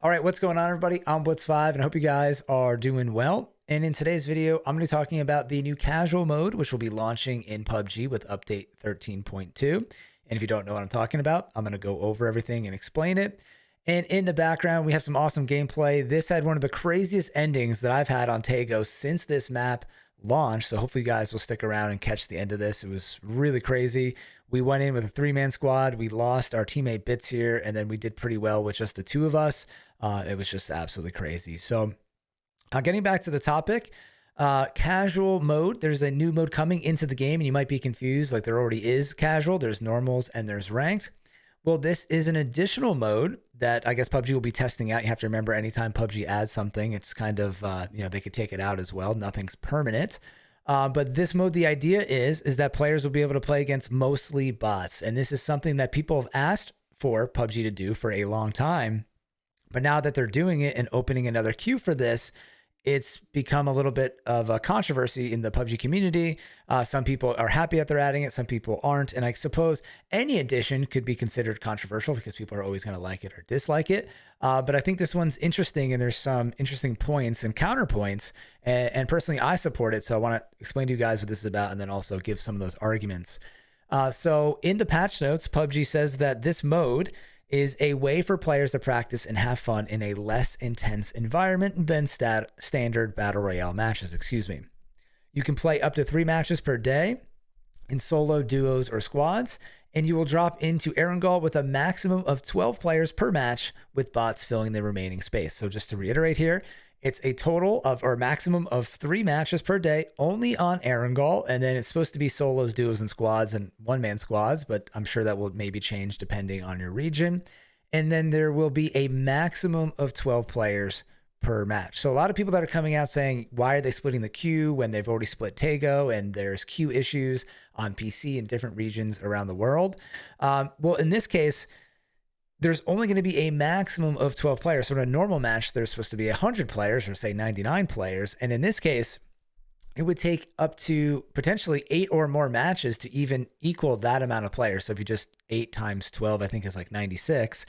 All right, what's going on, everybody? I'm Blitz5, and I hope you guys are doing well. And in today's video, I'm going to be talking about the new casual mode, which will be launching in PUBG with update 13.2. And if you don't know what I'm talking about, I'm going to go over everything and explain it. And in the background, we have some awesome gameplay. This had one of the craziest endings that I've had on Tago since this map launched. So hopefully you guys will stick around and catch the end of this. It was really crazy. We went in with a 3-man squad. We lost our teammate Bits here, and then we did pretty well with just the 2 of us. It was just absolutely crazy. So getting back to the topic, casual mode, there's a new mode coming into the game, and you might be confused. Like, there already is casual, there's normals, and there's ranked. Well, this is an additional mode that I guess PUBG will be testing out. You have to remember, anytime PUBG adds something, it's kind of, they could take it out as well. Nothing's permanent. But this mode, the idea is that players will be able to play against mostly bots. And this is something that people have asked for PUBG to do for a long time. But now that they're doing it and opening another queue for this, it's become a little bit of a controversy in the PUBG community. Some people are happy that they're adding it. Some people aren't. And I suppose any addition could be considered controversial because people are always going to like it or dislike it. But I think this one's interesting, and there's some interesting points and counterpoints. And personally, I support it. So I want to explain to you guys what this is about and then also give some of those arguments. So in the patch notes, PUBG says that this mode is a way for players to practice and have fun in a less intense environment than standard battle royale matches. You can play up to 3 matches per day in solo, duos, or squads, and you will drop into Erangel with a maximum of 12 players per match, with bots filling the remaining space. So just to reiterate here, it's a total of, or maximum of, 3 matches per day only on Erangel, and then it's supposed to be solos, duos, and squads, and 1-man squads, but I'm sure that will maybe change depending on your region. And then there will be a maximum of 12 players per match. So a lot of people that are coming out saying, why are they splitting the queue when they've already split Tago and there's queue issues on PC in different regions around the world? Well, in this case, there's only going to be a maximum of 12 players. So in a normal match, there's supposed to be 100 players, or say 99 players. And in this case, it would take up to potentially 8 or more matches to even equal that amount of players. So if you just 8 times 12, I think is like 96.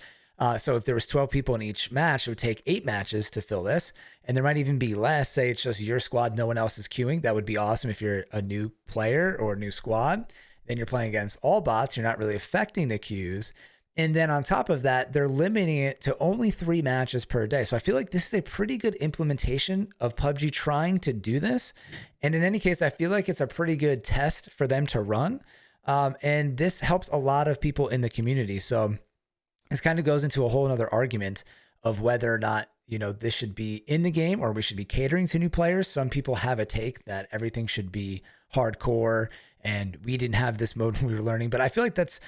So if there was 12 people in each match, it would take 8 matches to fill this. And there might even be less. Say it's just your squad, no one else is queuing. That would be awesome if you're a new player or a new squad. Then you're playing against all bots. You're not really affecting the queues. And then on top of that, they're limiting it to only 3 matches per day. So I feel like this is a pretty good implementation of PUBG trying to do this. And in any case, I feel like it's a pretty good test for them to run. And this helps a lot of people in the community. So this kind of goes into a whole other argument of whether or not, this should be in the game or we should be catering to new players. Some people have a take that everything should be hardcore, and we didn't have this mode when we were learning. But I feel like that's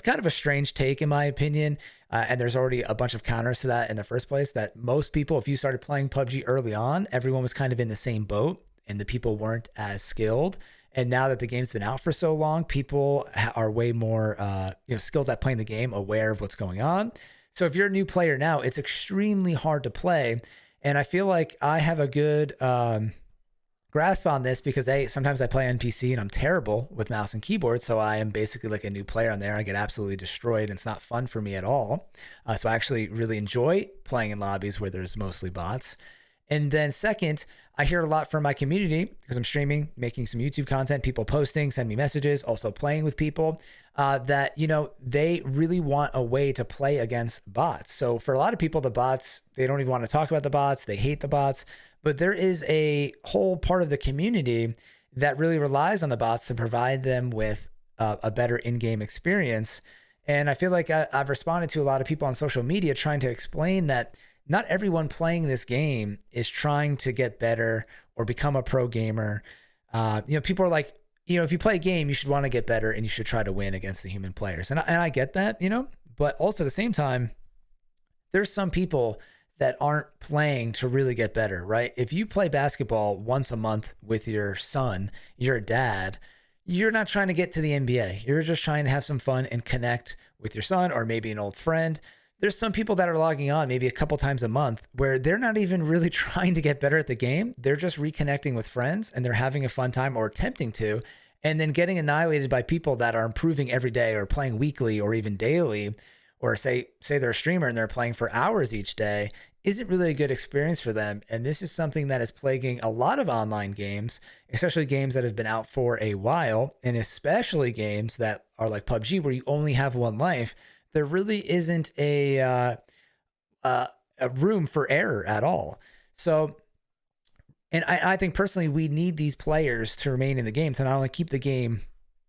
kind of a strange take, in my opinion. And there's already a bunch of counters to that in the first place, that most people, if you started playing PUBG early on, everyone was kind of in the same boat and the people weren't as skilled. And now that the game's been out for so long, people are way more skilled at playing the game, aware of what's going on. So if you're a new player now, it's extremely hard to play. And I feel like I have a good grasp on this because sometimes I play on PC and I'm terrible with mouse and keyboard. So I am basically like a new player on there. I get absolutely destroyed and it's not fun for me at all. So I actually really enjoy playing in lobbies where there's mostly bots. And then second, I hear a lot from my community because I'm streaming, making some YouTube content, people posting, send me messages, also playing with people that, they really want a way to play against bots. So for a lot of people, the bots, they don't even want to talk about the bots. They hate the bots. But there is a whole part of the community that really relies on the bots to provide them with a better in-game experience. And I feel like I've responded to a lot of people on social media trying to explain that not everyone playing this game is trying to get better or become a pro gamer. People are like, if you play a game, you should want to get better and you should try to win against the human players. And I get that, but also at the same time, there's some people that aren't playing to really get better, right? If you play basketball once a month with your son, your dad, you're not trying to get to the NBA. You're just trying to have some fun and connect with your son or maybe an old friend. There's some people that are logging on maybe a couple times a month where they're not even really trying to get better at the game. They're just reconnecting with friends and they're having a fun time or attempting to, and then getting annihilated by people that are improving every day or playing weekly or even daily, or say they're a streamer and they're playing for hours each day. isn't really a good experience for them. And this is something that is plaguing a lot of online games, especially games that have been out for a while, and especially games that are like PUBG, where you only have one life. There really isn't a room for error at all. So, and I think personally, we need these players to remain in the game to not only keep the game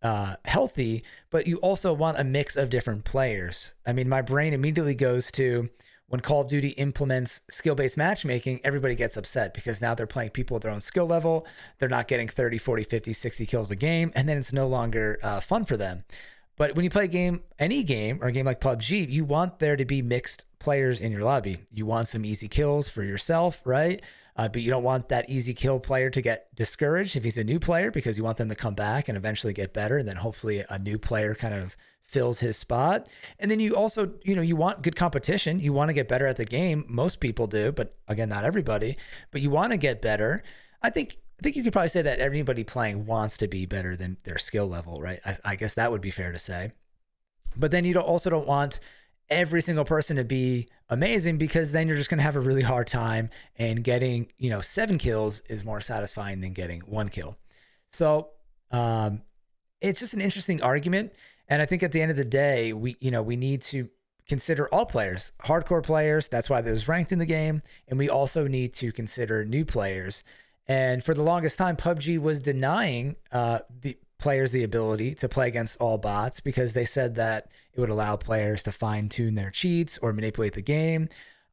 healthy, but you also want a mix of different players. I mean, my brain immediately goes to when Call of Duty implements skill-based matchmaking, everybody gets upset because now they're playing people at their own skill level. They're not getting 30, 40, 50, 60 kills a game, and then it's no longer fun for them. But when you play a game, any game or a game like PUBG, you want there to be mixed players in your lobby. You want some easy kills for yourself, right? But you don't want that easy kill player to get discouraged if he's a new player, because you want them to come back and eventually get better. And then hopefully a new player kind of fills his spot. And then you also, you want good competition. You want to get better at the game. Most people do, but again, not everybody, but you want to get better. I think you could probably say that everybody playing wants to be better than their skill level, right? I guess that would be fair to say. But then you also don't want every single person to be amazing, because then you're just going to have a really hard time, and getting 7 kills is more satisfying than getting 1 kill. So it's just an interesting argument, and I think at the end of the day, we need to consider all players, hardcore players. That's why there's ranked in the game, and we also need to consider new players. And for the longest time, PUBG was denying the players the ability to play against all bots, because they said that it would allow players to fine-tune their cheats or manipulate the game.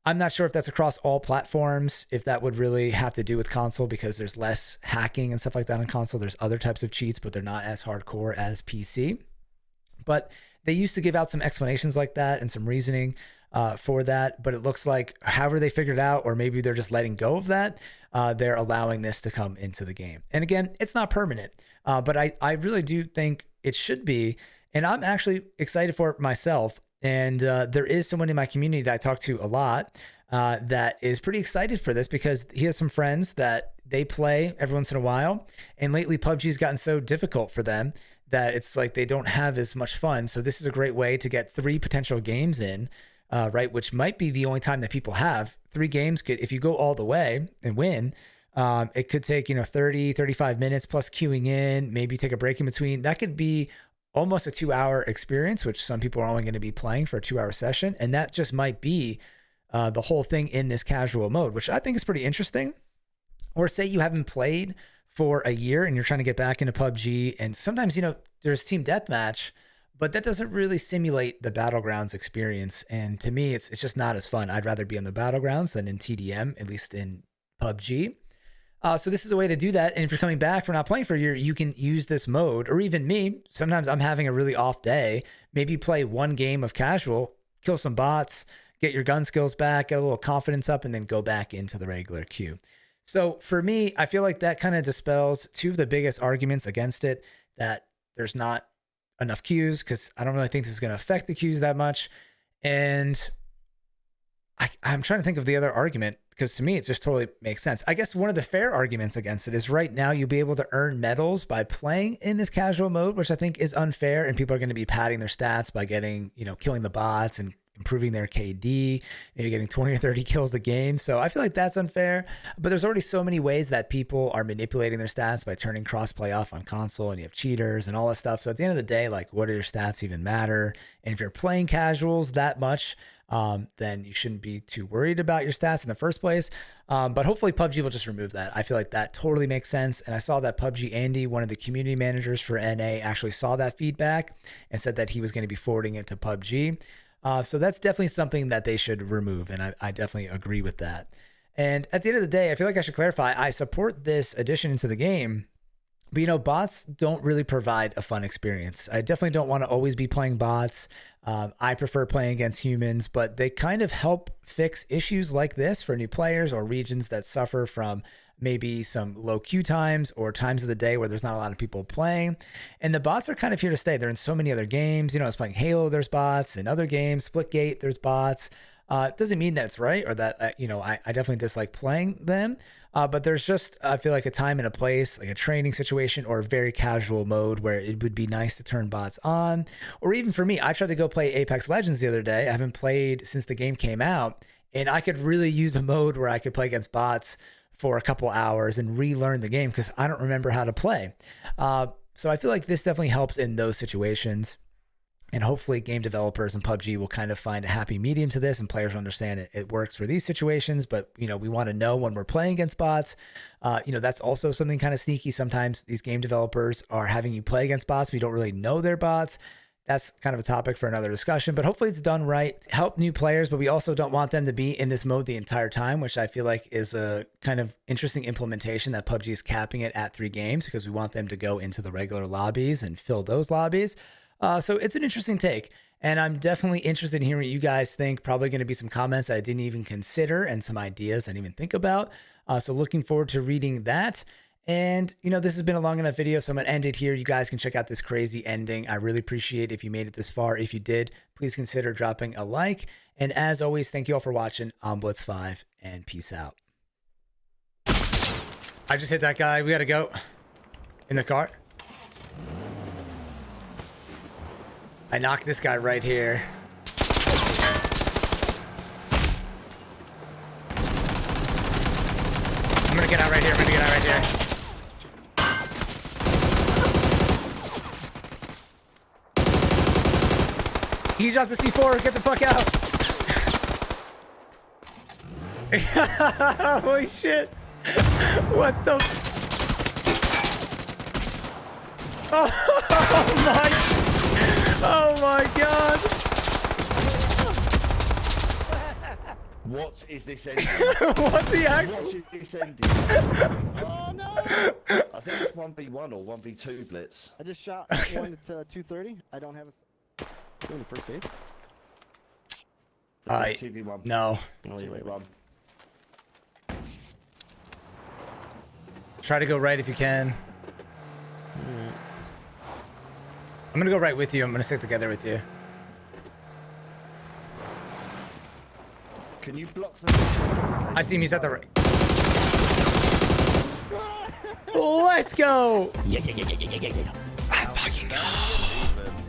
I'm not sure if that's across all platforms, if that would really have to do with console, because there's less hacking and stuff like that on console. There's other types of cheats, but they're not as hardcore as PC. But they used to give out some explanations like that and some reasoning for that. But it looks like however they figured it out, or maybe they're just letting go of that, they're allowing this to come into the game. And again, it's not permanent, but I really do think it should be. And I'm actually excited for it myself. And there is someone in my community that I talk to a lot that is pretty excited for this, because he has some friends that they play every once in a while. And lately PUBG's gotten so difficult for them that it's like they don't have as much fun. So this is a great way to get 3 potential games in, right? Which might be the only time that people have 3 games. If you go all the way and win, it could take, 30, 35 minutes plus queuing in, maybe take a break in between. That could be almost a 2-hour experience, which some people are only going to be playing for a 2-hour session. And that just might be the whole thing in this casual mode, which I think is pretty interesting. Or say you haven't played for a year and you're trying to get back into PUBG. And sometimes, there's team deathmatch, but that doesn't really simulate the Battlegrounds experience. And to me, it's just not as fun. I'd rather be on the Battlegrounds than in TDM, at least in PUBG. So this is a way to do that. And if you're coming back for not playing for a year, you can use this mode. Or even me, sometimes I'm having a really off day. Maybe play 1 game of casual, kill some bots, get your gun skills back, get a little confidence up, and then go back into the regular queue. So for me, I feel like that kind of dispels 2 of the biggest arguments against it, that there's not enough queues, because I don't really think this is going to affect the queues that much. And I'm trying to think of the other argument, because to me, it just totally makes sense. I guess one of the fair arguments against it is right now you'll be able to earn medals by playing in this casual mode, which I think is unfair. And people are going to be padding their stats by getting, killing the bots and improving their KD, maybe getting 20 or 30 kills a game. So I feel like that's unfair, but there's already so many ways that people are manipulating their stats by turning crossplay off on console, and you have cheaters and all that stuff. So at the end of the day, like, what do your stats even matter? And if you're playing casuals that much, then you shouldn't be too worried about your stats in the first place. But hopefully PUBG will just remove that. I feel like that totally makes sense. And I saw that PUBG Andy, one of the community managers for NA, actually saw that feedback and said that he was going to be forwarding it to PUBG. So that's definitely something that they should remove. And I definitely agree with that. And at the end of the day, I feel like I should clarify, I support this addition into the game, but bots don't really provide a fun experience. I definitely don't want to always be playing bots. I prefer playing against humans, but they kind of help fix issues like this for new players or regions that suffer from maybe some low queue times or times of the day where there's not a lot of people playing. And the bots are kind of here to stay. They're in so many other games. I was playing Halo, there's bots. In other games, Splitgate, there's bots. It doesn't mean that it's right or that, I definitely dislike playing them. But there's just, I feel like, a time and a place, like a training situation or a very casual mode where it would be nice to turn bots on. Or even for me, I tried to go play Apex Legends the other day. I haven't played since the game came out. And I could really use a mode where I could play against bots for a couple hours and relearn the game because I don't remember how to play. So I feel like this definitely helps in those situations. And hopefully game developers and PUBG will kind of find a happy medium to this and players understand it works for these situations. But, you know, we want to know when we're playing against bots. You know, that's also something kind of sneaky. Sometimes these game developers are having you play against bots, but you don't really know they're bots. That's kind of a topic for another discussion, but hopefully it's done right. Help new players, but we also don't want them to be in this mode the entire time, which I feel like is a kind of interesting implementation that PUBG is capping it at 3 games because we want them to go into the regular lobbies and fill those lobbies. So it's an interesting take, and I'm definitely interested in hearing what you guys think. Probably going to be some comments that I didn't even consider and some ideas I didn't even think about. So looking forward to reading that. And, you know, this has been a long enough video, so I'm going to end it here. You guys can check out this crazy ending. I really appreciate if you made it this far. If you did, please consider dropping a like. And as always, thank you all for watching. I'm Blitz5, and peace out. I just hit that guy. We got to go. In the car. I knocked this guy right here. I'm going to get out right here. I'm going to get out right here. He's off the C4. Get the fuck out. Holy shit. What the? Oh my. Oh my god. What is this ending? What the heck? What is this ending? Oh no. I think it's 1v1 or 1v2 Blitz. I just shot one at 230. I don't have a... Doing the first aid? 2v1. No. Oh, wait, run. Try to go right if you can. I'm gonna go right with you. I'm gonna stick together with you. Can you block the... I see him. He's at the right. Let's go. Yeah. Let's fucking go.